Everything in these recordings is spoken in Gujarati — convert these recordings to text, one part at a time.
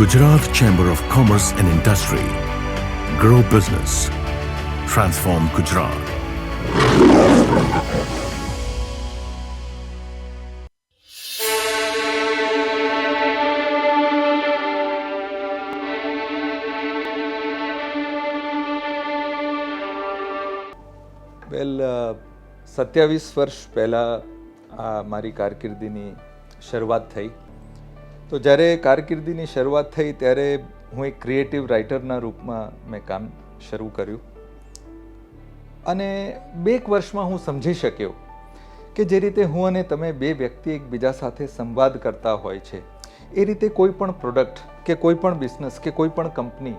Gujarat Chamber of Commerce and Industry. Grow business. Transform Gujarat. વેલ 27 વર્ષ પહેલાં આ મારી કારકિર્દીની શરૂઆત થઈ. તો જ્યારે કારકિર્દીની શરૂઆત થઈ ત્યારે હું એક ક્રિએટિવ રાઇટરના રૂપમાં મેં કામ શરૂ કર્યું અને 2 વર્ષમાં હું સમજી શક્યો કે જે રીતે હું અને તમે બે વ્યક્તિ એકબીજા સાથે સંવાદ કરતા હોય છે એ રીતે કોઈ પણ પ્રોડક્ટ કે કોઈ પણ બિઝનેસ કે કોઈ પણ કંપની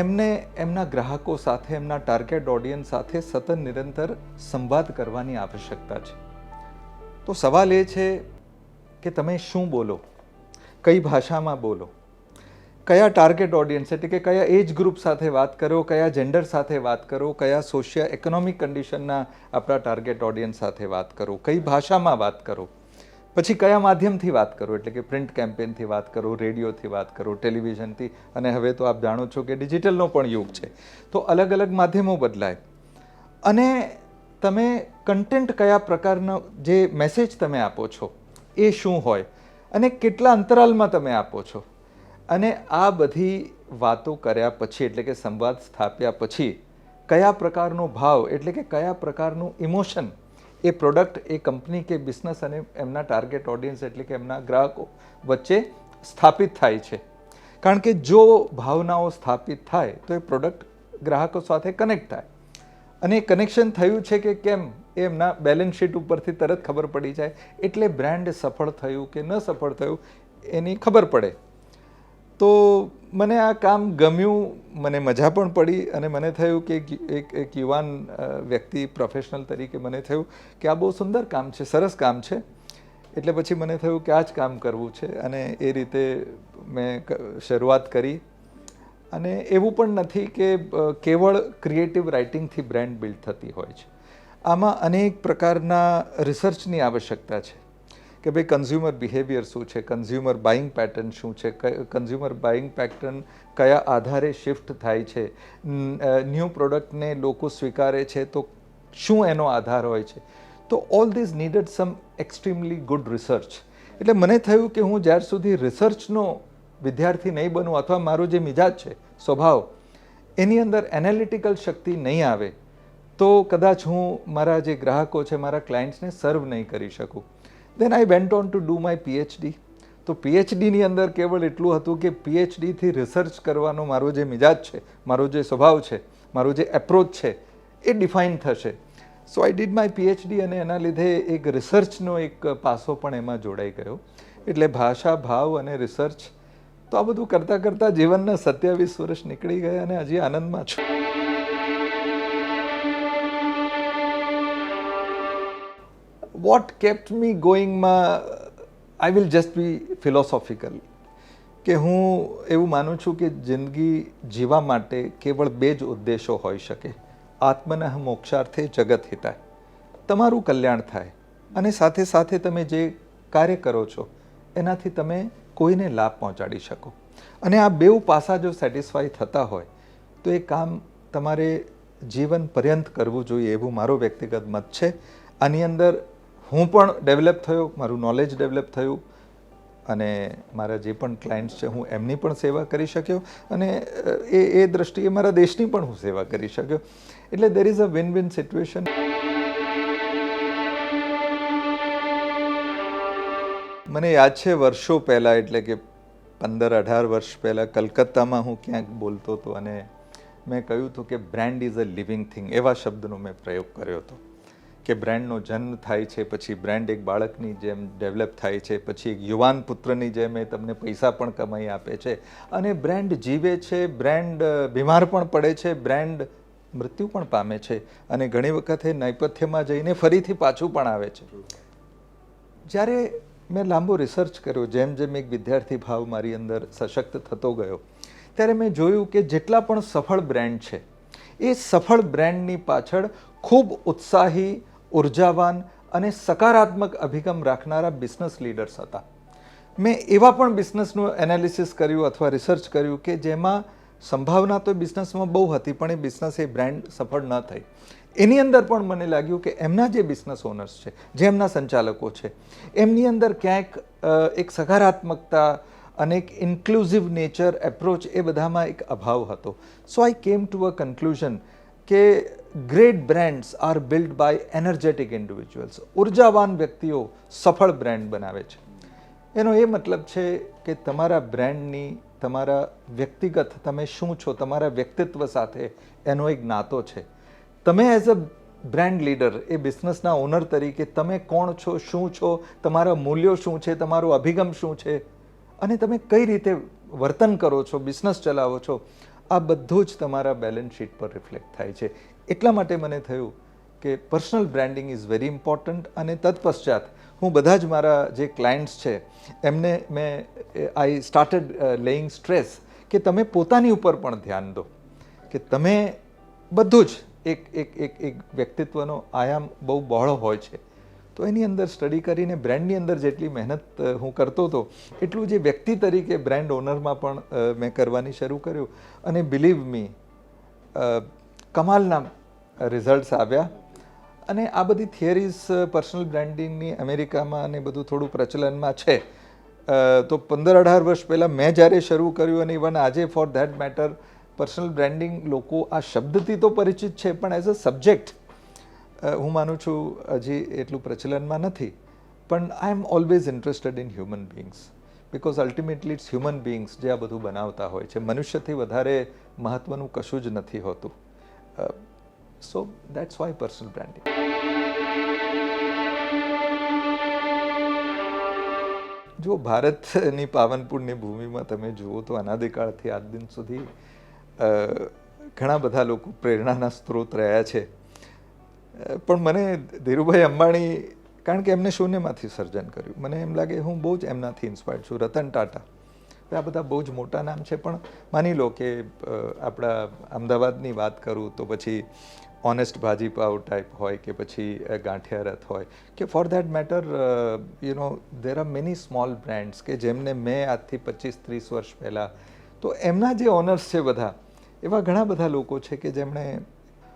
એમને એમના ગ્રાહકો સાથે, એમના ટાર્ગેટ ઓડિયન્સ સાથે સતત નિરંતર સંવાદ કરવાની આવશ્યકતા છે. તો સવાલ એ છે કે તમે શું બોલો, કઈ ભાષામાં બોલો, કયા ટાર્ગેટ ઓડિયન્સ એટલે કે કયા એજ ગ્રુપ સાથે વાત કરો, કયા જેન્ડર સાથે વાત કરો, કયા સોશિયો ઇકોનોમિક કન્ડિશનના આપણા ટાર્ગેટ ઓડિયન્સ સાથે વાત કરો, કઈ ભાષામાં વાત કરો, પછી કયા માધ્યમથી વાત કરો એટલે કે પ્રિન્ટ કેમ્પેનથી વાત કરો, રેડિયોથી વાત કરો, ટેલિવિઝનથી, અને હવે તો આપ જાણો છો કે ડિજિટલનો પણ યુગ છે. તો અલગ અલગ માધ્યમો બદલાય અને તમે કન્ટેન્ટ કયા પ્રકારનો જે મેસેજ તમે આપો છો એ શું હોય અને કેટલા અંતરાલમાં તમે આપો છો, અને આ બધી વાતો કર્યા પછી એટલે કે સંવાદ સ્થાપ્યા પછી કયા પ્રકારનો ભાવ એટલે કે કયા પ્રકારનું ઇમોશન એ પ્રોડક્ટ, એ કંપની કે બિઝનેસ અને એમના ટાર્ગેટ ઓડિયન્સ એટલે કે એમના ગ્રાહકો વચ્ચે સ્થાપિત થાય છે. કારણ કે જો ભાવનાઓ સ્થાપિત થાય તો એ પ્રોડક્ટ ગ્રાહકો સાથે કનેક્ટ થાય, અને એ કનેક્શન થયું છે કે કેમ એ એમના બેલેન્સ શીટ ઉપરથી તરત ખબર પડી જાય. એટલે બ્રાન્ડ સફળ થયું કે ન સફળ થયું એની ખબર પડે. તો મને આ કામ ગમ્યું, મને મજા પણ પડી અને મને થયું કે એક યુવાન વ્યક્તિ પ્રોફેશનલ તરીકે મને થયું કે આ બહુ સુંદર કામ છે, સરસ કામ છે. એટલે પછી મને થયું કે આ જ કામ કરવું છે અને એ રીતે મેં શરૂઆત કરી. અને એવું પણ નથી કે કેવળ ક્રિએટિવ રાઇટિંગથી બ્રાન્ડ બિલ્ડ થતી હોય છે. આમાં અનેક પ્રકારના રિસર્ચની આવશ્યકતા છે કે ભાઈ કન્ઝ્યુમર બિહેવિયર શું છે, કન્ઝ્યુમર બાઇંગ પેટર્ન શું છે, કન્ઝ્યુમર બાઇંગ પેટર્ન કયા આધારે શિફ્ટ થાય છે, ન્યૂ પ્રોડક્ટને લોકો સ્વીકારે છે તો શું એનો આધાર હોય છે. તો all these needed some extremely good research. એટલે મને થયું કે હું જ્યાર સુધી રિસર્ચનો વિદ્યાર્થી નહીં બનું અથવા મારો જે મિજાજ છે, સ્વભાવ, એની અંદર એનાલિટિકલ શક્તિ નહીં આવે તો કદાચ હું મારા જે ગ્રાહકો છે, મારા ક્લાયન્ટ્સને સર્વ નહીં કરી શકું. Then I went on to do my PhD. તો પીએચડીની અંદર કેવળ એટલું હતું કે પીએચડીથી રિસર્ચ કરવાનો મારો જે મિજાજ છે, મારો જે સ્વભાવ છે, મારો જે એપ્રોચ છે એ ડિફાઇન થશે. સો આઈ ડીડ માય પીએચડી અને એના લીધે એક રિસર્ચનો એક પાસો પણ એમાં જોડાઈ ગયો. એટલે ભાષા, ભાવ અને રિસર્ચ, તો આ બધું કરતાં કરતાં જીવનના 27 વર્ષ નીકળી ગયા અને હજી આનંદમાં છું. વોટ કેપ્ટ મી ગોઈંગમાં I will just be philosophical કે હું એવું માનું છું કે જિંદગી જીવવા માટે કેવળ 2 જ ઉદ્દેશો હોઈ શકે. આત્મનઃ મોક્ષાર્થે જગત હિતાય, તમારું કલ્યાણ થાય અને સાથે સાથે તમે જે કાર્ય કરો છો એનાથી તમે કોઈને લાભ પહોંચાડી શકો. અને આ 2 પાસા જો સેટિસ્ફાઈ થતા હોય તો એ કામ તમારે જીવન પર્યંત કરવું જોઈએ એવું મારો વ્યક્તિગત મત છે. આની અંદર હું પણ ડેવલપ થયો, મારું નોલેજ ડેવલપ થયું અને મારા જે પણ ક્લાયન્ટ્સ છે હું એમની પણ સેવા કરી શક્યો અને એ દ્રષ્ટિએ મારા દેશની પણ હું સેવા કરી શક્યો. એટલે there is a win win situation. મને યાદ છે વર્ષો પહેલાં એટલે કે 15-18 વર્ષ પહેલાં કલકત્તામાં હું ક્યાંક બોલતો હતો અને મેં કહ્યું હતું કે brand is a living thing. એવા શબ્દનો મેં પ્રયોગ કર્યો હતો કે બ્રાન્ડનો જન્મ થાય છે, પછી બ્રાન્ડ એક બાળકની જેમ ડેવલપ થાય છે, પછી એક યુવાન પુત્રની જેમ એ તમને પૈસા પણ કમાઈ આપે છે અને બ્રાન્ડ જીવે છે, બ્રાન્ડ બીમાર પણ પડે છે, બ્રાન્ડ મૃત્યુ પણ પામે છે અને ઘણી વખતે નૈપથ્યમાં જઈને ફરીથી પાછું પણ આવે છે. જ્યારે મેં લાંબો રિસર્ચ કર્યો, જેમ જેમ એક વિદ્યાર્થી ભાવ મારી અંદર સશક્ત થતો ગયો, ત્યારે મેં જોયું કે જેટલા પણ સફળ બ્રાન્ડ છે એ સફળ બ્રાન્ડની પાછળ ખૂબ ઉત્સાહી, ઉર્જાવાન અને સકારાત્મક અભિગમ રાખનારા બિઝનેસ લીડર્સ હતા. મેં એવા પણ બિઝનેસનું એનાલિસિસ કર્યું અથવા રિસર્ચ કર્યું કે જેમાં સંભાવના તો બિઝનેસમાં બહુ હતી, પણ એ બિઝનેસ એ બ્રાન્ડ સફળ ન થઈ. એની અંદર પણ મને લાગ્યું કે એમના જે બિઝનેસ ઓનર્સ છે, જે એમના સંચાલકો છે, એમની અંદર ક્યાંક એક સકારાત્મકતા અને એક ઇન્ક્લુઝિવ નેચર એપ્રોચ એ બધામાં એક અભાવ હતો. So I came to a conclusion કે great brands are build by energetic individuals. ઉર્જાવાન વ્યક્તિઓ સફળ બ્રાન્ડ બનાવે છે. એનો એ મતલબ છે કે તમારા બ્રાન્ડની તમારા વ્યક્તિગત તમે શું છો, તમારા વ્યક્તિત્વ સાથે એનો એક નાતો છે. તમે એઝ અ બ્રાન્ડ લીડર, એ બિઝનેસના ઓનર તરીકે તમે કોણ છો, શું છો, તમારા મૂલ્યો શું છે, તમારો અભિગમ શું છે અને તમે કઈ રીતે વર્તન કરો છો, બિઝનેસ ચલાવો છો, આ બધું જ તમારા બેલેન્સ શીટ પર રિફ્લેક્ટ થાય છે. એટલા માટે મને થયું કે personal branding is very important. અને તત્પશ્ચાત હું બધા જ મારા જે ક્લાયન્ટ્સ છે એમને મેં આઈ સ્ટાર્ટેડ લેઇંગ સ્ટ્રેસ કે તમે પોતાની ઉપર પણ ધ્યાન દો, કે તમે બધું જ એક વ્યક્તિત્વનો આયામ બહુ બહોળો હોય છે. તો એની અંદર સ્ટડી કરીને બ્રાન્ડની અંદર જેટલી મહેનત હું કરતો હતો એટલું જે વ્યક્તિ તરીકે બ્રાન્ડ ઓનરમાં પણ મેં કરવાની શરૂ કર્યું. અને બિલીવ મી, કમાલના રિઝલ્ટ્સ આવ્યા. અને આ બધી થિયરીઝ પર્સનલ બ્રાન્ડિંગની અમેરિકામાં અને બધું થોડું પ્રચલનમાં છે. તો 15-18 વર્ષ પહેલાં મેં જ્યારે શરૂ કર્યું, અને ઇવન આજે for that matter personal branding લોકો આ શબ્દથી તો પરિચિત છે, પણ એઝ અ સબ્જેક્ટ હું માનું છું હજી એટલું પ્રચલનમાં નથી. પણ I am always interested in human beings, because ultimately it's human beings જે આ બધું બનાવતા હોય છે. મનુષ્યથી વધારે મહત્ત્વનું કશું જ નથી હોતું. સો દેટ્સ વાય પર્સનલ બ્રાન્ડિંગ. જો ભારતની પાવનપુણ્ય ભૂમિમાં તમે જુઓ તો અનાદિકાળથી આજ દિન સુધી ઘણા બધા લોકો પ્રેરણાના સ્ત્રોત રહ્યા છે. પણ મને ધીરુભાઈ અંબાણી, કારણ કે એમને શૂન્યમાંથી સર્જન કર્યું, મને એમ લાગે હું બહુ જ એમનાથી ઇન્સ્પાયર્ડ છું. રતન ટાટા, આ બધા બહુ જ મોટા નામ છે. પણ માની લો કે આપણા અમદાવાદની વાત કરું તો પછી ઓનેસ્ટ ભાજીપાવ ટાઈપ હોય, કે પછી ગાંઠિયા રથ હોય, કે for that matter you know there are many small brands કે જેમને મેં આજથી 25-30 વર્ષ પહેલાં, તો એમના જે ઓનર્સ છે બધા, એવા ઘણા બધા લોકો છે કે જેમણે,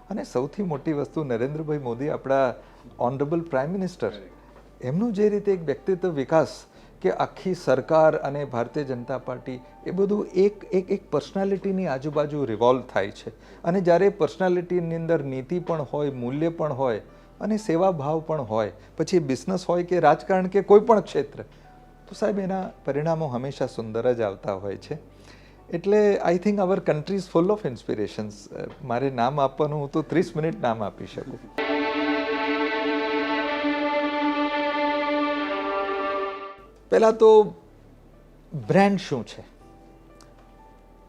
અને સૌથી મોટી વસ્તુ નરેન્દ્રભાઈ મોદી, આપણા ઓનરેબલ પ્રાઇમ મિનિસ્ટર, એમનું જે રીતે એક વ્યક્તિત્વ વિકાસ, કે આખી સરકાર અને ભારતીય જનતા પાર્ટી એ બધું એક પર્સનાલિટીની આજુબાજુ રિવોલ્વ થાય છે. અને જ્યારે પર્સનાલિટીની અંદર નીતિ પણ હોય, મૂલ્ય પણ હોય અને સેવાભાવ પણ હોય, પછી બિઝનેસ હોય કે રાજકારણ કે કોઈ પણ ક્ષેત્ર, તો સાહેબ એના પરિણામો હંમેશા સુંદર જ આવતા હોય છે. એટલે I think our country is full of ઇન્સ્પિરેશન્સ. મારે નામ આપવાનું, હું તો 30 મિનિટ નામ આપી શકું. પહેલાં તો બ્રાન્ડ શું છે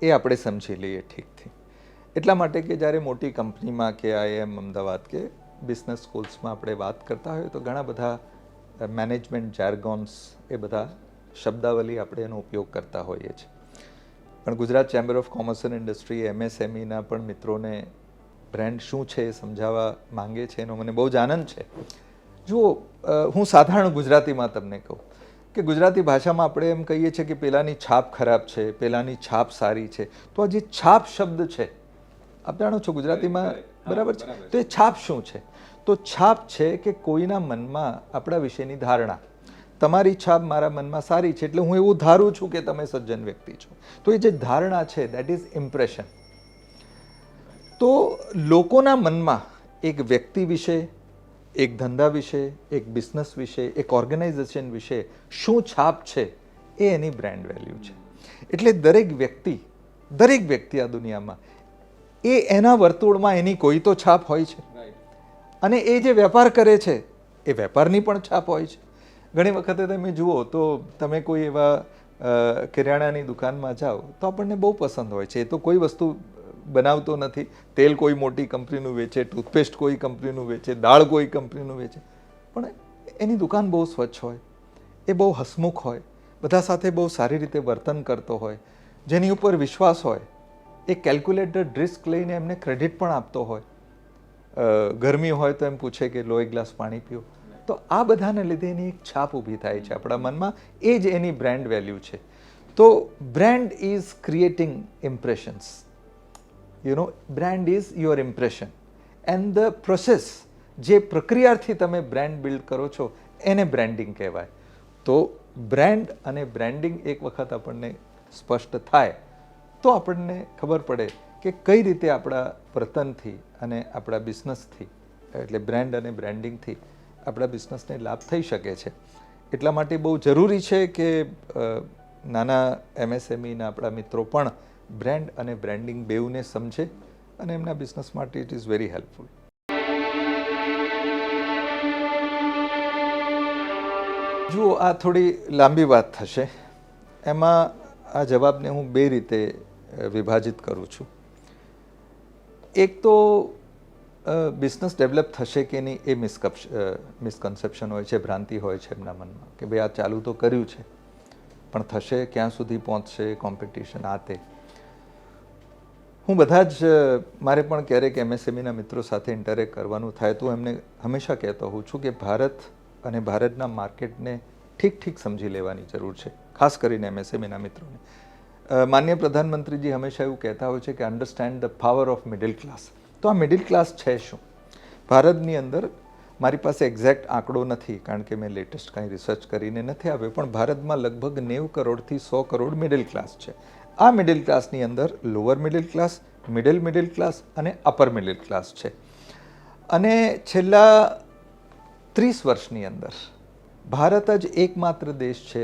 એ આપણે સમજી લઈએ ઠીકથી. એટલા માટે કે જ્યારે મોટી કંપનીમાં કે IIM અમદાવાદ કે બિઝનેસ સ્કૂલ્સમાં આપણે વાત કરતા હોઈએ તો ઘણા બધા મેનેજમેન્ટ જાર્ગોન્સ, એ બધા શબ્દાવલી આપણે એનો ઉપયોગ કરતા હોઈએ છીએ. પણ Gujarat chamber of commerce and industry, MSMEના પણ મિત્રોને બ્રાન્ડ શું છે એ સમજાવવા માંગે છે, એનો મને બહુ જ આનંદ છે. જુઓ, હું સાધારણ ગુજરાતીમાં તમને કહું કે ગુજરાતી ભાષામાં આપણે એમ કહીએ છીએ કે પેલાની છાપ ખરાબ છે, પેલાની છાપ સારી છે. તો આ જે છાપ શબ્દ છે, આપ જાણો છો ગુજરાતીમાં, બરાબર છે? તો એ છાપ શું છે? તો છાપ છે કે કોઈના મનમાં આપણા વિશેની ધારણા. તમારી છાપ મારા મનમાં સારી છે એટલે હું એવું ધારું છું કે તમે સજ્જન વ્યક્તિ છો. તો એ જે ધારણા છે, દેટ ઇઝ ઇમ્પ્રેશન. તો લોકોના મનમાં એક વ્યક્તિ વિશે, એક ધંધા વિશે, એક બિઝનેસ વિશે, એક ઓર્ગેનાઇઝેશન વિશે શું છાપ છે, એ એની બ્રાન્ડ વેલ્યુ છે. એટલે દરેક વ્યક્તિ આ દુનિયામાં એ એના વર્તુળમાં એની કોઈ તો છાપ હોય છે. અને એ જે વેપાર કરે છે એ વેપારની પણ છાપ હોય છે. ઘણી વખતે તમે જુઓ તો તમે કોઈ એવા કિરાણાની દુકાનમાં જાઓ તો આપણને બહુ પસંદ હોય છે. એ તો કોઈ વસ્તુ બનાવતો નથી, તેલ કોઈ મોટી કંપનીનું વેચે, ટૂથપેસ્ટ કોઈ કંપનીનું વેચે, દાળ કોઈ કંપનીનું વેચે, પણ એની દુકાન બહુ સ્વચ્છ હોય, એ બહુ હસમુખ હોય, બધા સાથે બહુ સારી રીતે વર્તન કરતો હોય, જેની ઉપર વિશ્વાસ હોય, એ કેલ્ક્યુલેટેડ રિસ્ક લઈને એમને ક્રેડિટ પણ આપતો હોય. ગરમી હોય તો એમ પૂછે કે લો એક ગ્લાસ પાણી પીઓ. તો આ બધાને લીધે એની એક છાપ ઊભી થાય છે આપણા મનમાં, એ જ એની બ્રાન્ડ વેલ્યુ છે. તો brand is creating impressions, brand is your impression and the process, જે પ્રક્રિયાથી તમે બ્રાન્ડ બિલ્ડ કરો છો એને બ્રાન્ડિંગ કહેવાય. તો બ્રાન્ડ અને બ્રાન્ડિંગ એક વખત આપણને સ્પષ્ટ થાય તો આપણને ખબર પડે કે કઈ રીતે આપણા વર્તનથી અને આપણા બિઝનેસથી, એટલે બ્રાન્ડ અને બ્રાન્ડિંગથી આપણા બિઝનેસને લાભ થઈ શકે છે. એટલા માટે બહુ જરૂરી છે કે નાના MSMEના આપણા મિત્રો પણ બ્રાન્ડ અને બ્રાન્ડિંગ બેઉને સમજે અને એમના બિઝનેસ માટે ઇટ ઇઝ વેરી હેલ્પફુલ. જુઓ, આ થોડી લાંબી વાત થશે. એમાં આ જવાબને હું બે રીતે વિભાજિત કરું છું. એક તો બિઝનેસ ડેવલપ થશે કે નહીં એ મિસકન્સેપ્શન હોય છે, ભ્રાંતિ હોય છે એમના મનમાં કે ભાઈ આ ચાલુ તો કર્યું છે પણ થશે ક્યાં સુધી પહોંચશે, કોમ્પિટિશન આ તે. હું બધા જ મારે પણ ક્યારેક MSMEના મિત્રો સાથે ઇન્ટરેક્ટ કરવાનું થાય તો એમને હંમેશા કહેતો હોઉં છું કે ભારત અને ભારતના માર્કેટને ઠીક સમજી લેવાની જરૂર છે, ખાસ કરીને MSMEના મિત્રોને. માનનીય પ્રધાનમંત્રીજી હંમેશા એવું કહેતા હોય છે કે understand the power of middle class. તો આ મિડલ ક્લાસ છે શું? ભારતની અંદર મારી પાસે એક્ઝેક્ટ આંકડો નથી કારણ કે મેં લેટેસ્ટ કાંઈ રિસર્ચ કરીને નથી આવ્યો, પણ ભારતમાં લગભગ 90 કરોડથી 100 કરોડ મિડલ ક્લાસ છે. આ મિડલ ક્લાસની અંદર lower middle class, middle class અને અપર મિડલ ક્લાસ છે. અને છેલ્લા 30 વર્ષની અંદર ભારત જ એકમાત્ર દેશ છે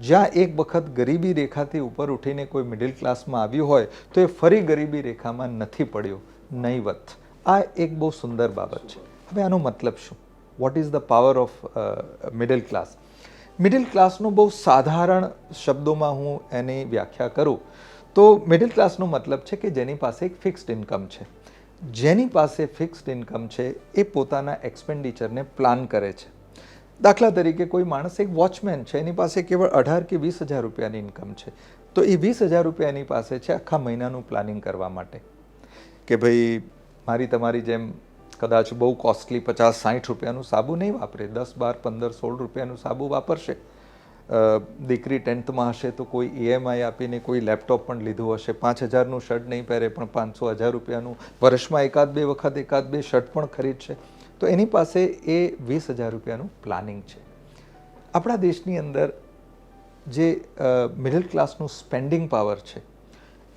જ્યાં એક વખત ગરીબી રેખાથી ઉપર ઉઠીને કોઈ મિડલ ક્લાસમાં આવ્યું હોય તો એ ફરી ગરીબી રેખામાં નથી પડ્યો, નહીવત. આ એક બહુ સુંદર બાબત છે. હવે આનો મતલબ શું? What is the power of middle class? Middle ક્લાસનો બહુ સાધારણ શબ્દોમાં હું એની વ્યાખ્યા કરું તો મિડલ ક્લાસનો મતલબ છે કે જેની પાસે એક ફિક્સ્ડ ઇન્કમ છે. જેની પાસે ફિક્સ્ડ ઇન્કમ છે એ પોતાના એક્સપેન્ડિચરને પ્લાન કરે છે. દાખલા તરીકે કોઈ માણસ એક વોચમેન છે, એની પાસે કેવળ 18 કે 20,000 રૂપિયાની ઇન્કમ છે, તો એ 20,000 રૂપિયા એની પાસે છે આખા મહિનાનું પ્લાનિંગ કરવા માટે કે ભાઈ મારી તમારી જેમ કદાચ બહુ કોસ્ટલી 50-60 રૂપિયાનું સાબુ નહીં વાપરે, 10, 12, 15, 16 રૂપિયાનું સાબુ વાપરશે. દીકરી 10thમાં હશે તો કોઈ EMI આપીને કોઈ લેપટોપ પણ લીધું હશે, 5,000નું શર્ટ નહીં પહેરે પણ 500-1000 રૂપિયાનું વર્ષમાં એકાદ બે શર્ટ પણ ખરીદશે. તો એની પાસે એ 20,000 રૂપિયાનું પ્લાનિંગ છે. આપણા દેશની અંદર જે મિડલ ક્લાસનું સ્પેન્ડિંગ પાવર છે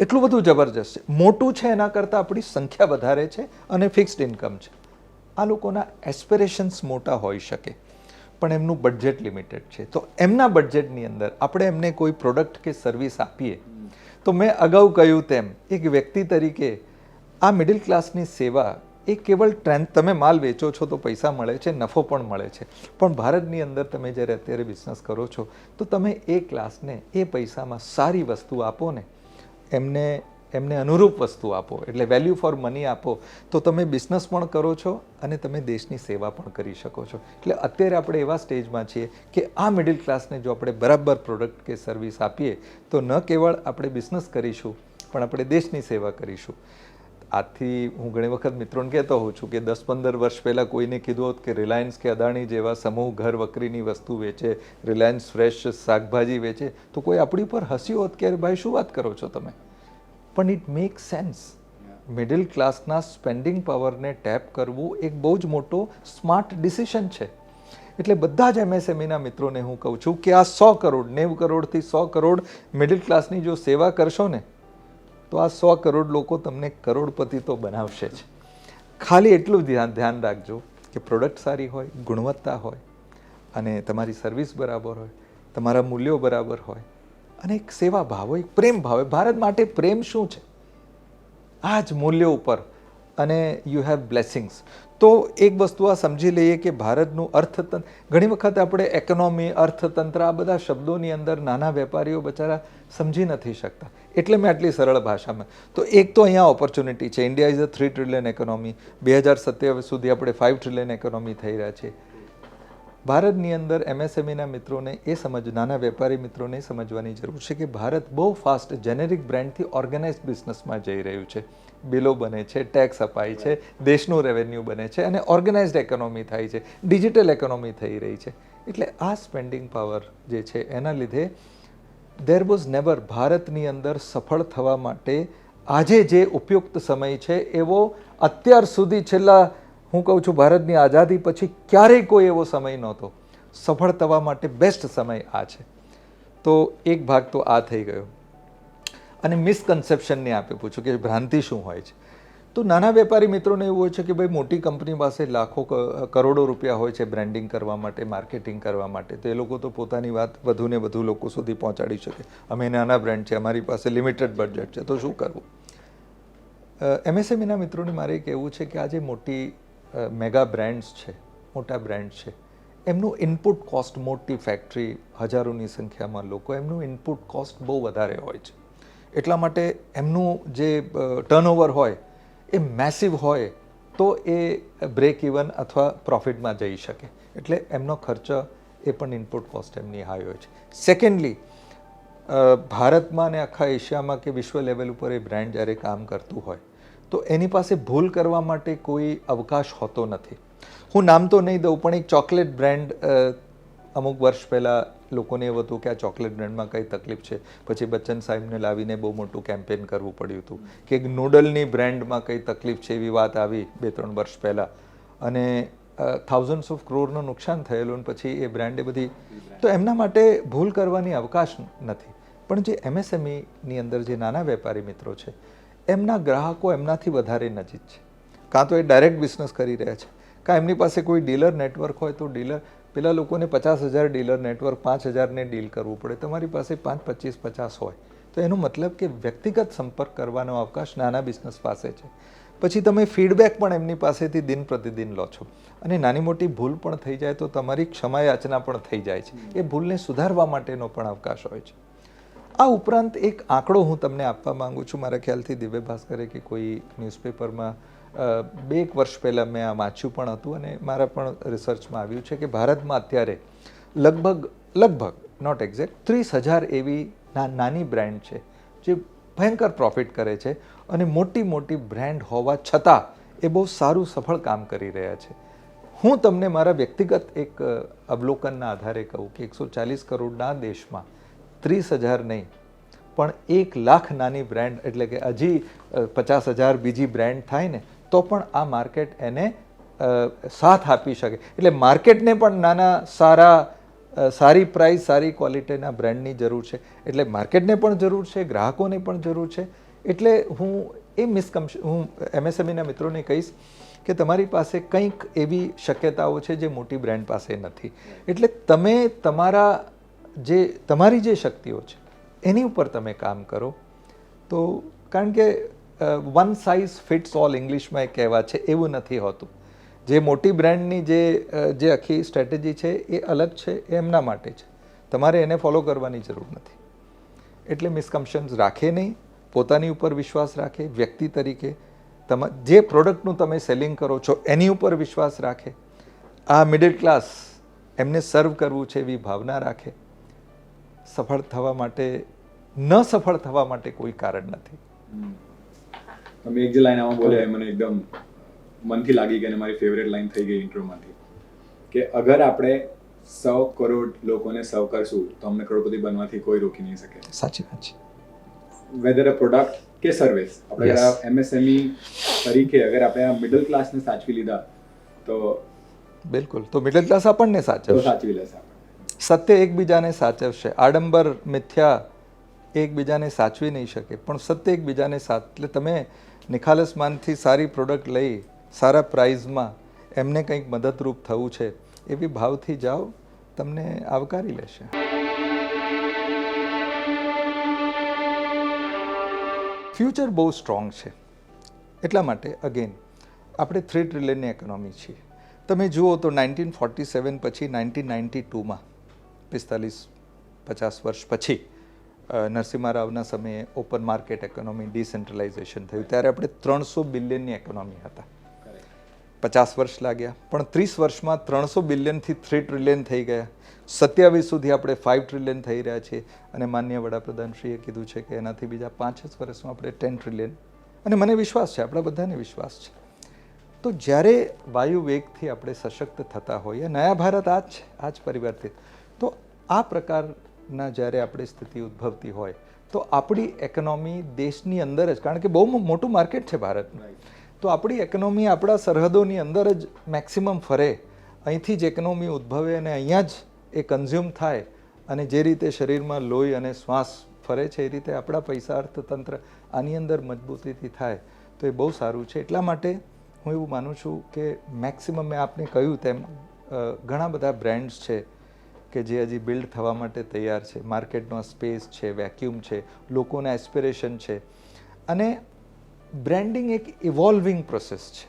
એટલું બધું જબરજસ્ત છે, મોટું છે, એના કરતાં આપણી સંખ્યા વધારે છે અને ફિક્સ્ડ ઇન્કમ છે. આ લોકોના એસ્પિરેશન્સ મોટા હોઈ શકે પણ એમનું બજેટ લિમિટેડ છે. તો એમના બજેટની અંદર આપણે એમને કોઈ પ્રોડક્ટ કે સર્વિસ આપીએ તો મેં અગાઉ કહ્યું તેમ એક વ્યક્તિ તરીકે આ મિડલ ક્લાસની સેવા એ કેવળ તમે માલ વેચો છો તો પૈસા મળે છે, નફો પણ મળે છે, પણ ભારતની અંદર તમે જ્યારે અત્યારે બિઝનેસ કરો છો તો તમે એ ક્લાસને એ પૈસામાં સારી વસ્તુ આપો ને, એમને અનુરૂપ વસ્તુ આપો, એટલે વેલ્યુ ફોર મની આપો, તો તમે બિઝનેસ પણ કરો છો અને તમે દેશની સેવા પણ કરી શકો છો. એટલે અત્યારે આપણે એવા સ્ટેજમાં છીએ કે આ મિડલ ક્લાસને જો આપણે બરાબર પ્રોડક્ટ કે સર્વિસ આપીએ તો ન કેવળ આપણે બિઝનેસ કરીશું પણ આપણે દેશની સેવા કરીશું. આથી હું ઘણી વખત મિત્રોને કહેતો હોઉં છું કે 10-15 વર્ષ પહેલાં કોઈને કીધું હોત કે રિલાયન્સ કે અદાણી જેવા સમૂહ ઘર વકરીની વસ્તુ વેચે, રિલાયન્સ ફ્રેશ શાકભાજી વેચે, તો કોઈ આપણી પર હસ્યું હોત કે ભાઈ શું વાત કરો છો તમે. પણ ઇટ મેક સેન્સ. મિડલ ક્લાસના સ્પેન્ડિંગ પાવરને ટેપ કરવું એક બહુ જ મોટો સ્માર્ટ ડિસિઝન છે. એટલે બધા જ MSMEના મિત્રોને હું કહું છું કે આ 100 કરોડ 90 કરોડથી 100 કરોડ મિડલ ક્લાસની જો સેવા કરશો ને તો આ 100 કરોડ લોકો તમને કરોડપતિ તો બનાવશે જ. ખાલી એટલું ધ્યાન રાખજો કે પ્રોડક્ટ સારી હોય, ગુણવત્તા હોય અને તમારી સર્વિસ બરાબર હોય, તમારા મૂલ્યો બરાબર હોય અને એક સેવા ભાવ હોય, એક પ્રેમ ભાવ હોય. ભારત માટે પ્રેમ શું છે? આ જ મૂલ્યો ઉપર અને યુ હેવ બ્લેસિંગ્સ. તો એક વસ્તુ આ સમજી લઈએ કે ભારતનું અર્થતંત્ર, ઘણી વખત આપણે ઇકોનોમી, અર્થતંત્ર આ બધા શબ્દોની અંદર નાના વેપારીઓ બચારા સમજી નથી શકતા, એટલે મેં આટલી સરળ ભાષામાં. તો એક તો અહીંયા ઓપોર્ચ્યુનિટી છે. India is a 3 trillion economy. 2027 સુધી આપણે 5 ટ્રિલિયન ઇકોનોમી થઈ રહ્યા છે. ભારતની અંદર એમએસએમઈના મિત્રોને નાના વેપારી મિત્રોને સમજવાની જરૂર છે કે ભારત બહુ ફાસ્ટ જેનેરિક બ્રાન્ડથી ઓર્ગેનાઇઝ બિઝનેસમાં જઈ રહ્યું છે. બિલો બને છે, ટેક્સ અપાય છે, દેશનું રેવન્યુ બને છે અને ઓર્ગેનાઇઝડ ઇકોનોમી થાય છે, ડિજિટલ ઇકોનોમી થઈ રહી છે. એટલે આ સ્પેન્ડિંગ પાવર જે છે એના લીધે દેર વોઝ નેવર ભારતની અંદર સફળ થવા માટે આજે જે ઉપયુક્ત સમય છે એવો અત્યાર સુધી છેલ્લા હું કહું છું ભારતની આઝાદી પછી ક્યારેય કોઈ એવો સમય નહોતો. સફળ થવા માટે બેસ્ટ સમય આ છે. તો એક ભાગ તો આ થઈ ગયો. અને મિસકન્સેપ્શનને આપે પૂછું કે ભ્રાંતિ શું હોય છે. તો નાના વેપારી મિત્રોને એવું હોય છે કે ભાઈ મોટી કંપની પાસે લાખો કરોડો રૂપિયા હોય છે બ્રાન્ડિંગ કરવા માટે, માર્કેટિંગ કરવા માટે. તો એ લોકો તો પોતાની વાત વધુને વધુ લોકો સુધી પહોંચાડી શકે. અમે નાના બ્રાન્ડ છે, અમારી પાસે લિમિટેડ બજેટ છે, તો શું કરવું. એમએસએમઈના મિત્રોને મારે કહેવું છે કે આજે મોટી મેગા બ્રાન્ડ્સ છે, મોટા બ્રાન્ડ છે, એમનું ઇનપુટ કોસ્ટ, મોટી ફેક્ટરી, હજારોની સંખ્યામાં લોકો, એમનું ઇનપુટ કોસ્ટ બહુ વધારે હોય છે. એટલા માટે એમનું જે ટર્નઓવર હોય એ મેસિવ હોય તો એ બ્રેક ઇવન અથવા પ્રોફિટમાં જઈ શકે. એટલે એમનો ખર્ચ એ પણ ઇનપુટ કોસ્ટ એમની હાઈ હોય છે. સેકન્ડલી, ભારતમાં ને આખા એશિયામાં કે વિશ્વ લેવલ ઉપર એ બ્રાન્ડ જ્યારે કામ કરતું હોય તો એની પાસે ભૂલ કરવા માટે કોઈ અવકાશ હોતો નથી. હું નામ તો નહીં દઉં પણ એક ચોકલેટ બ્રાન્ડ અમુક વર્ષ પહેલાં લોકોને એવું હતું કે આ ચોકલેટ બ્રાન્ડમાં કઈ તકલીફ છે, પછી બચ્ચન સાહેબને લાવીને બહુ મોટું કેમ્પેન કરવું પડ્યું હતું કે નૂડલની બ્રાન્ડમાં કઈ તકલીફ છે એવી વાત આવી 2-3 વર્ષ પહેલાં અને થાઉઝન્ડ્સ ઓફ ક્રોરનું નુકસાન થયેલું અને પછી એ બ્રાન્ડે બધી. તો એમના માટે ભૂલ કરવાની અવકાશ નથી. પણ જે એમએસએમઈની અંદર જે નાના વેપારી મિત્રો છે એમના ગ્રાહકો એમનાથી વધારે નજીક છે. કાં તો એ ડાયરેક્ટ બિઝનેસ કરી રહ્યા છે, કાં એમની પાસે કોઈ ડીલર નેટવર્ક હોય તો ડીલર, પેલા લોકોને 50,000 ડીલર નેટવર્ક, 5,000ને ડીલ કરવું પડે. તમારી પાસે 5, 25, 50 હોય તો એનો મતલબ કે વ્યક્તિગત સંપર્ક કરવાનો અવકાશ નાના બિઝનેસ પાસે છે. પછી તમે ફીડબેક પણ એમની પાસેથી દિન પ્રતિદિન લો છો અને નાની મોટી ભૂલ પણ થઈ જાય તો તમારી ક્ષમાયાચના પણ થઈ જાય છે. એ ભૂલને સુધારવા માટેનો પણ અવકાશ હોય છે. આ ઉપરાંત એક આંકડો હું તમને આપવા માંગુ છું. મારા ખ્યાલથી દિવ્ય ભાસ્કરે કે કોઈ ન્યૂઝપેપરમાં 2 વર્ષ પહેલાં મેં આ વાંચ્યું પણ હતું અને મારા પણ રિસર્ચમાં આવ્યું છે કે ભારતમાં અત્યારે લગભગ નોટ એક્ઝેક્ટ 30,000 એવી નાની બ્રાન્ડ છે જે ભયંકર પ્રોફિટ કરે છે અને મોટી મોટી બ્રાન્ડ હોવા છતાં એ બહુ સારું સફળ કામ કરી રહ્યા છે. હું તમને મારા વ્યક્તિગત એક અવલોકનના આધારે કહું કે 140 કરોડના દેશમાં 30,000 નહીં પણ 1 લાખ નાની બ્રાન્ડ, એટલે કે હજી 50,000 બીજી બ્રાન્ડ થાય ને તો પણ આ માર્કેટ એને સાથ આપી શકે. એટલે માર્કેટને પણ સારી પ્રાઇસ, સારી ક્વોલિટીના બ્રાન્ડની જરૂર છે. એટલે માર્કેટને પણ જરૂર છે, ગ્રાહકોને પણ જરૂર છે. એટલે હું એમએસએમઈના મિત્રોને કહીશ કે તમારી પાસે કંઈક એવી શક્યતાઓ છે જે મોટી બ્રાન્ડ પાસે નથી. એટલે તમે તમારી જે શક્તિઓ છે એની ઉપર તમે કામ કરો. તો કારણ કે વન સાઇઝ ફિટ્સ ઓલ ઇંગ્લિશમાં એક કહેવાત છે, એવું નથી હોતું. જે મોટી બ્રાન્ડની જે આખી સ્ટ્રેટેજી છે એ અલગ છે, એ એમના માટે છે. તમારે એને ફોલો કરવાની જરૂર નથી. એટલે મિસકન્સેપ્શન્સ રાખે નહીં, પોતાની ઉપર વિશ્વાસ રાખે. વ્યક્તિ તરીકે જે પ્રોડક્ટનું તમે સેલિંગ કરો છો એની ઉપર વિશ્વાસ રાખે. આ મિડલ ક્લાસ એમને સર્વ કરવું છે એવી ભાવના રાખે. સફળ થવા માટે, ન સફળ થવા માટે કોઈ કારણ નથી. તમે એક જે લાઈન આમાં બોલ્યા મને એકદમ મનથી લાગી ગઈ અને મારી ફેવરેટ લાઈન થઈ ગઈ ઇન્ટ્રોમાંથી કે અગર આપણે 100 કરોડ લોકોને સર્વ કરશું તો અમને કરોડપતિ બનવાથી કોઈ રોકી નહીં શકે. સાચી વાત છે. વેધર અ પ્રોડક્ટ કે સર્વિસ, આપણે એમએસએમઈ તરીકે અગર આપણે આ મિડલ ક્લાસને સાચવી લીધા તો બિલકુલ, તો મિડલ ક્લાસ આપણને સાચવી લેશે. સત્ય એકબીજાને સાચવશે. આડંબર, મિથ્યા એકબીજાને સાચવી નહીં શકે, પણ સત્ય એકબીજાને એટલે તમે નિખાલસ માનથી સારી પ્રોડક્ટ લઈ સારા પ્રાઇઝમાં એમને કંઈક મદદરૂપ થવું છે એવી ભાવથી જાઓ, તમને આવકારી લેશે. ફ્યુચર બહુ સ્ટ્રોંગ છે. એટલા માટે અગેન આપણે 3 ટ્રિલિયનની ઇકોનોમી છીએ. તમે જુઓ તો 1947 પછી 1992માં 45-50 વર્ષ પછી નરસિમ્હા રાવના સમયે ઓપન માર્કેટ ઇકોનોમી, ડિસેન્ટ્રલાઇઝેશન થયું ત્યારે આપણે 300 બિલિયનની ઇકોનોમી હતા. 50 વર્ષ લાગ્યા, પણ 30 વર્ષમાં 300 બિલિયનથી 3 ટ્રિલિયન થઈ ગયા. 27 સુધી આપણે 5 ટ્રિલિયન થઈ રહ્યા છીએ, અને માનનીય વડાપ્રધાનશ્રીએ કીધું છે કે એનાથી બીજા 5 જ વર્ષમાં આપણે 10 ટ્રિલિયન, અને મને વિશ્વાસ છે, આપણા બધાને વિશ્વાસ છે. તો જ્યારે વાયુ વેગથી આપણે સશક્ત થતા હોઈએ, નયા ભારત આ જ છે, આ જ પરિવારથી, તો આ પ્રકારના જ્યારે આપણી સ્થિતિ ઉદ્ભવતી હોય તો આપણી ઇકોનોમી દેશની અંદર જ, કારણ કે બહુ મોટું માર્કેટ છે ભારતનું, તો આપણી ઇકોનોમી આપણા સરહદોની અંદર જ મેક્સિમમ ફરે, અહીંથી જ ઇકોનોમી ઉદ્ભવે અને અહીંયા જ એ કન્ઝ્યુમ થાય, અને જે રીતે શરીરમાં લોહી અને શ્વાસ ફરે છે એ રીતે આપણા પૈસા અર્થતંત્ર આની અંદર મજબૂતીથી થાય, તો એ બહુ સારું છે. એટલા માટે હું એવું માનું છું કે મેક્સિમમ મેં આપને કહ્યું તેમ ઘણા બધા બ્રાન્ડ્સ છે કે જે હજી બિલ્ડ થવા માટે તૈયાર છે, માર્કેટનો સ્પેસ છે, વેક્યુમ છે, લોકોના એસ્પિરેશન છે, અને બ્રાન્ડિંગ એક ઇવોલ્વિંગ પ્રોસેસ છે.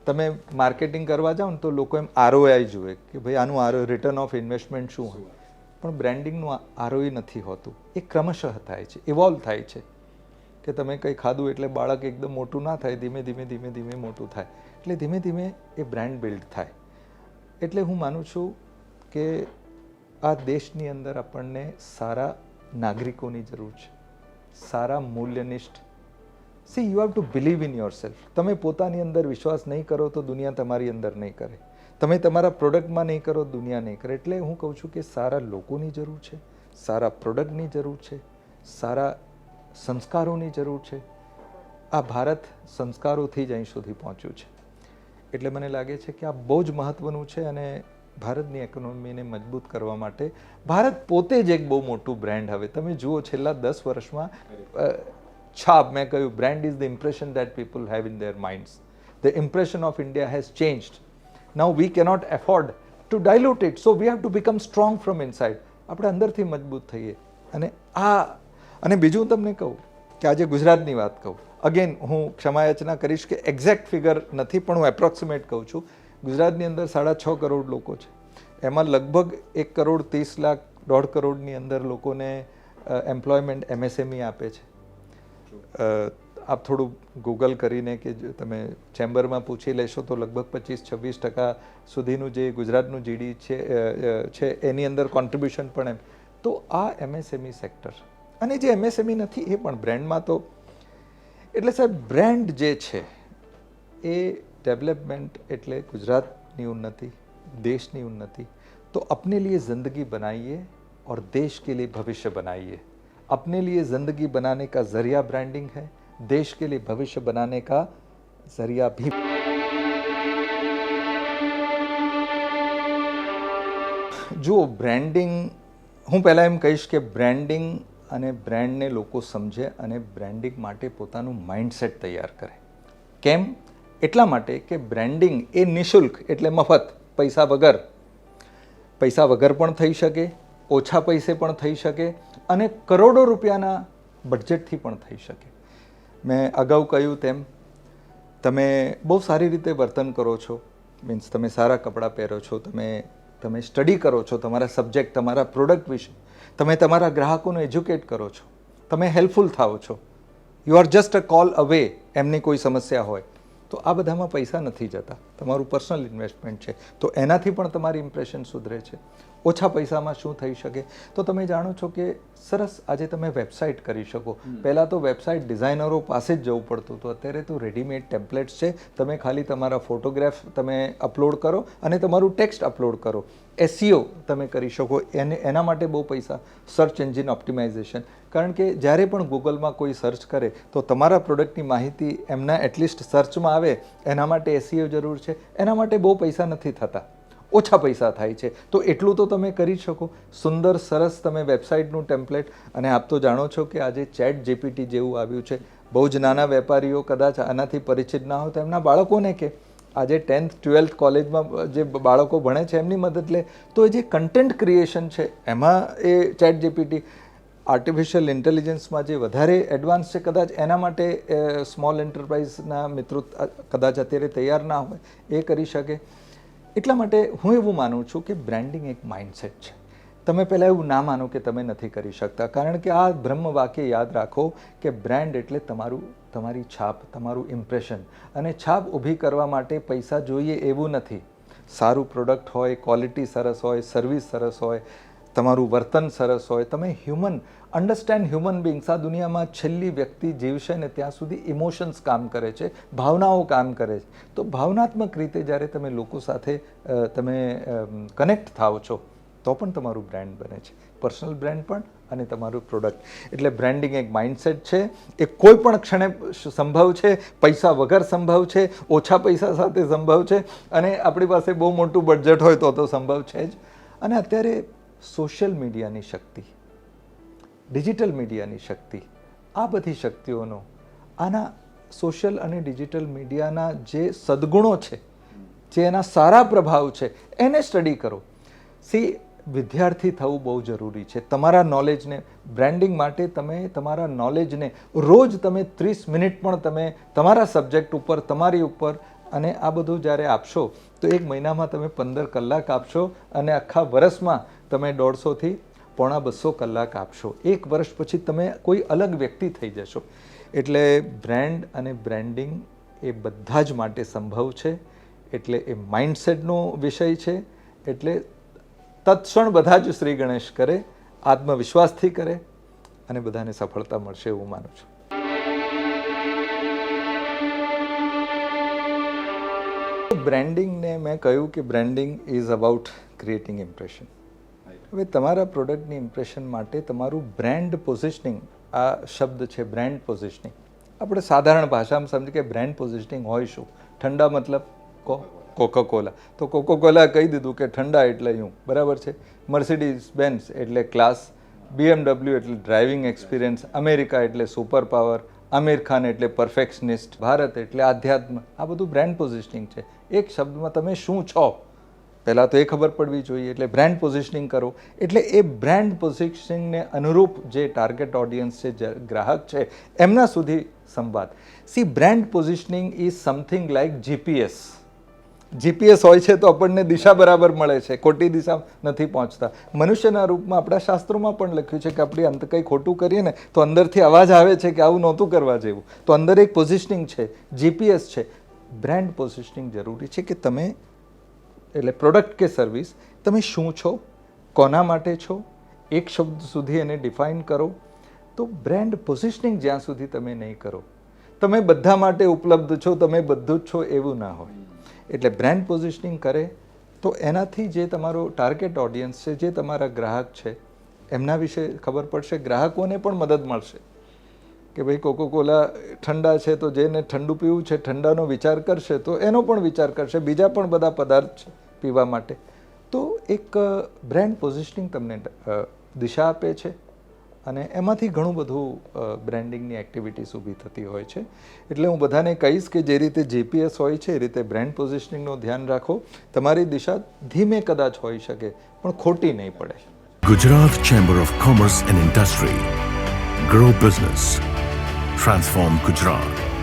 તમે માર્કેટિંગ કરવા જાઓ ને તો લોકો એમ ROI જુએ કે ભાઈ આનું રિટર્ન ઓફ ઇન્વેસ્ટમેન્ટ શું હોય, પણ બ્રાન્ડિંગનું ROI નથી હોતું, એ ક્રમશઃ થાય છે, ઇવોલ્વ થાય છે. કે તમે કંઈ ખાધું એટલે બાળક એકદમ મોટું ના થાય, ધીમે ધીમે મોટું થાય, એટલે ધીમે ધીમે એ બ્રાન્ડ બિલ્ડ થાય. એટલે હું માનું છું કે આ દેશની અંદર આપણને સારા નાગરિકોની જરૂર છે, સારા મૂલ્યનિષ્ઠ. See, you have to believe in your self. તમે પોતાની અંદર વિશ્વાસ નહીં કરો તો દુનિયા તમારી અંદર નહીં કરે, તમે તમારા પ્રોડક્ટમાં નહીં કરો દુનિયા નહીં કરે. એટલે હું કહું છું કે સારા લોકોની જરૂર છે, સારા પ્રોડક્ટની જરૂર છે, સારા સંસ્કારોની જરૂર છે. આ ભારત સંસ્કારોથી જ અહીં સુધી પહોંચ્યું છે. એટલે મને લાગે છે કે આ બહુ જ મહત્ત્વનું છે, અને ભારતની ઇકોનોમીને મજબૂત કરવા માટે ભારત પોતે જ એક બહુ મોટું બ્રાન્ડ. હવે તમે જુઓ છેલ્લા 10 વર્ષમાં છાપ, મેં કહ્યું brand is the impression that people have in their minds. The impression of India has changed. Now we cannot afford to dilute it, so we have to become strong from inside. આપણે અંદરથી મજબૂત થઈએ. અને બીજું હું તમને કહું કે આજે ગુજરાતની વાત કહું, અગેન હું ક્ષમાયાચના કરીશ કે એક્ઝેક્ટ ફિગર નથી, પણ હું એપ્રોક્સિમેટ કહું છું. ગુજરાતની અંદર 6.5 કરોડ લોકો છે, એમાં લગભગ 1.30 કરોડ 1.5 કરોડની અંદર લોકોને એમ્પ્લોયમેન્ટ MSME આપે છે. આપ થોડું ગૂગલ કરીને કે તમે ચેમ્બરમાં પૂછી લેશો તો લગભગ 25-26% સુધીનું જે ગુજરાતનું GDP છે એની અંદર કોન્ટ્રીબ્યુશન પણ એમ. તો આ MSME સેક્ટર, અને જે MSME નથી એ પણ બ્રાન્ડમાં, તો એટલે સાહેબ બ્રાન્ડ જે છે એ ડેવલપમેન્ટ એટલે ગુજરાતની ઉન્નતિ, દેશની ઉન્નતિ. तो अपने लिए ज़िंदगी बनाइए और देश के लिए भविष्य बनाइए. अपने लिए ज़िंदगी बनाने का ज़रिया ब्रांडिंग है, देश के लिए भविष्य बनाने का ज़रिया भी. જો બ્રાન્ડિંગ, હું પહેલાં એમ કહીશ કે બ્રાન્ડિંગ અને બ્રાન્ડને લોકો સમજે અને બ્રાન્ડિંગ માટે પોતાનું માઇન્ડસેટ તૈયાર કરે. કેમ? એટલા માટે કે બ્રાન્ડિંગ એ નિઃશુલ્ક એટલે મફત, પૈસા વગર પણ થઈ શકે, ઓછા પૈસે પણ થઈ શકે, અને કરોડો રૂપિયાના બજેટથી પણ થઈ શકે. મેં અગાઉ કહ્યું તેમ તમે બહુ સારી રીતે વર્તન કરો છો, મીન્સ તમે સારા કપડાં પહેરો છો, તમે સ્ટડી કરો છો તમારા સબ્જેક્ટ, તમારા પ્રોડક્ટ વિશે, તમે તમારા ગ્રાહકોને એજ્યુકેટ કરો છો, તમે હેલ્પફુલ થાઓ છો, you are just a call અવે. એમની કોઈ સમસ્યા હોય તો આ બધામાં પૈસા નથી જતા, તમારું પર્સનલ ઇન્વેસ્ટમેન્ટ છે, તો એનાથી પણ તમારી ઇમ્પ્રેશન સુધરે છે. ઓછા પૈસામાં શું થઈ શકે? તો તમે જાણો છો કે સરસ આજે તમે વેબસાઇટ કરી શકો. પહેલાં તો વેબસાઇટ ડિઝાઇનરો પાસે જ જવું પડતું હતું, અત્યારે તો રેડીમેડ ટેમ્પલેટ્સ છે. તમે ખાલી તમારા ફોટોગ્રાફ તમે અપલોડ કરો અને તમારું ટેક્સ્ટ અપલોડ કરો. SEO તમે કરી શકો, એના માટે બહુ પૈસા. સર્ચ એન્જિન ઓપ્ટિમાઇઝેશન, કારણ કે જ્યારે પણ ગૂગલમાં કોઈ સર્ચ કરે તો તમારા પ્રોડક્ટની માહિતી એમના એટલીસ્ટ સર્ચમાં આવે, એના માટે SEO જરૂર છે. એના માટે બહુ પૈસા નથી થતા, ઓછા પૈસા થાય છે. તો એટલું તો તમે કરી શકો. સુંદર સરસ તમે વેબસાઇટનું ટેમ્પલેટ, અને આપ તો જાણો છો કે આજે ChatGPT જેવું આવ્યું છે. બહુ જ નાના વેપારીઓ કદાચ આનાથી પરિચિત ના હોય તો એમના બાળકોને કે આજે 10th 12th કોલેજમાં જે બાળકો ભણે છે એમની મદદ લે. તો જે કન્ટેન્ટ ક્રિએશન છે એમાં એ ChatGPT આર્ટિફિશિયલ ઇન્ટેલિજન્સમાં જે વધારે એડવાન્સ છે, કદાચ એના માટે સ્મોલ એન્ટરપ્રાઇઝના મિત્રો કદાચ અત્યારે તૈયાર ના હોય, એ કરી શકે. એટલા માટે હું એવું માનું છું કે બ્રાન્ડિંગ એક માઇન્ડસેટ છે. તમે પહેલાં એવું ના માનો કે તમે નથી કરી શકતા, કારણ કે આ બ્રહ્મ વાક્ય યાદ રાખો કે બ્રાન્ડ એટલે તમારી છાપ, તમારું ઇમ્પ્રેશન. અને છાપ ઊભી કરવા માટે પૈસા જોઈએ એવું નથી. સારું પ્રોડક્ટ હોય, ક્વોલિટી સરસ હોય, સર્વિસ સરસ હોય, તમારું વર્તન સરસ હોય, તમે અન્ડરસ્ટેન્ડ હ્યુમન બિંગ્સ. આ દુનિયામાં છેલ્લી વ્યક્તિ જીવશે ને ત્યાં સુધી ઇમોશન્સ કામ કરે છે, ભાવનાઓ કામ કરે છે. તો ભાવનાત્મક રીતે જ્યારે તમે લોકો સાથે તમે કનેક્ટ થાઓ છો તો પણ તમારું બ્રાન્ડ બને છે, પર્સનલ બ્રાન્ડ પણ અને તમારું પ્રોડક્ટ. એટલે બ્રાન્ડિંગ એક માઇન્ડસેટ છે, એ કોઈ પણ ક્ષણે સંભવ છે, પૈસા વગર સંભવ છે, ઓછા પૈસા સાથે સંભવ છે, અને આપણી પાસે બહુ મોટું બજેટ હોય તો સંભવ છે જ. અને અત્યારે સોશિયલ મીડિયાની શક્તિ, ડિજિટલ મીડિયાની શક્તિ, આ બધી શક્તિઓનો આના સોશિયલ અને ડિજિટલ મીડિયાના જે સદ્ગુણો છે, જે એના સારા પ્રભાવ છે, એને સ્ટડી કરો. વિદ્યાર્થી થવું બહુ જરૂરી છે. તમારા નોલેજને બ્રાન્ડિંગ માટે તમે તમારા નોલેજને રોજ તમે 30 મિનિટ પણ તમે તમારા સબ્જેક્ટ ઉપર, તમારી ઉપર, અને આ બધું જ્યારે આપશો તો એક મહિનામાં તમે 15 કલાક આપશો અને આખા વર્ષમાં તમે 150 થી પોણા 200 કલાક આપશો. એક વર્ષ પછી તમે કોઈ અલગ વ્યક્તિ થઈ જશો. એટલે બ્રાન્ડ અને બ્રાન્ડિંગ એ બધા જ માટે સંભવ છે. એટલે એ માઇન્ડસેટનો વિષય છે. એટલે તત્ક્ષણ બધા જ શ્રી ગણેશ કરે, આત્મવિશ્વાસથી કરે, અને બધાને સફળતા મળશે એવું માનું છું. બ્રાન્ડિંગને મેં કહ્યું કે branding is about creating impression. હવે તમારા પ્રોડક્ટની ઇમ્પ્રેશન માટે તમારું બ્રાન્ડ પોઝિશનિંગ, આ શબ્દ છે બ્રાન્ડ પોઝિશનિંગ. આપણે સાધારણ ભાષામાં સમજીએ કે બ્રાન્ડ પોઝિશનિંગ હોય શું. ઠંડા મતલબ કોકોકોલા, તો કોકોકોલા કહી દીધું કે ઠંડા એટલે હું, બરાબર છે. મર્સિડીઝ બેન્ઝ એટલે ક્લાસ, BMW એટલે ડ્રાઇવિંગ એક્સપિરિયન્સ, અમેરિકા એટલે સુપર પાવર, આમિર ખાન એટલે પરફેક્શનિસ્ટ, ભારત એટલે આધ્યાત્મ. આ બધું બ્રાન્ડ પોઝિશનિંગ છે. એક શબ્દમાં તમે શું છો પહેલાં તો એ ખબર પડવી જોઈએ. એટલે બ્રાન્ડ પોઝિશનિંગ કરો. એટલે એ બ્રાન્ડ પોઝિશનિંગને અનુરૂપ જે ટાર્ગેટ ઓડિયન્સ છે, જે ગ્રાહક છે, એમના સુધી સંવાદ. Brand positioning is something like GPS હોય છે તો આપણને દિશા બરાબર મળે છે, ખોટી દિશા નથી પહોંચતા. મનુષ્યના રૂપમાં આપણા શાસ્ત્રોમાં પણ લખ્યું છે કે આપણે અંત કંઈ ખોટું કરીએ ને તો અંદરથી અવાજ આવે છે કે આવું નહોતું કરવા જેવું. તો અંદર એક પોઝિશનિંગ છે, જીપીએસ છે. બ્રાન્ડ પોઝિશનિંગ જરૂરી છે કે તમે, એટલે પ્રોડક્ટ કે સર્વિસ, તમે શું છો, કોના માટે છો, એક શબ્દ સુધી એને ડિફાઇન કરો. તો બ્રાન્ડ પોઝિશનિંગ જ્યાં સુધી તમે નહીં કરો, તમે બધા માટે ઉપલબ્ધ છો, તમે બધું જ છો એવું ના હોય. એટલે બ્રાન્ડ પોઝિશનિંગ કરે તો એનાથી જે તમારો ટાર્ગેટ ઓડિયન્સ છે, જે તમારા ગ્રાહક છે, એમના વિશે ખબર પડશે. ગ્રાહકોને પણ મદદ મળશે કે ભાઈ કોકોકોલા ઠંડા છે તો જેને ઠંડુ પીવું છે, ઠંડાનો વિચાર કરશે તો એનો પણ વિચાર કરશે, બીજા પણ બધા પદાર્થ છે પીવા માટે. તો એક બ્રાન્ડ પોઝિશનિંગ તમને દિશા આપે છે, અને એમાંથી ઘણું બધું બ્રાન્ડિંગની એક્ટિવિટીઝ ઊભી થતી હોય છે. એટલે હું બધાને કહીશ કે જે રીતે જીપીએસ હોય છે એ રીતે બ્રાન્ડ પોઝિશનિંગનું ધ્યાન રાખો. તમારી દિશા ધીમે કદાચ હોઈ શકે પણ ખોટી નહીં પડે. Gujarat Chamber of Commerce and Industry. Grow business. Transform Gujarat.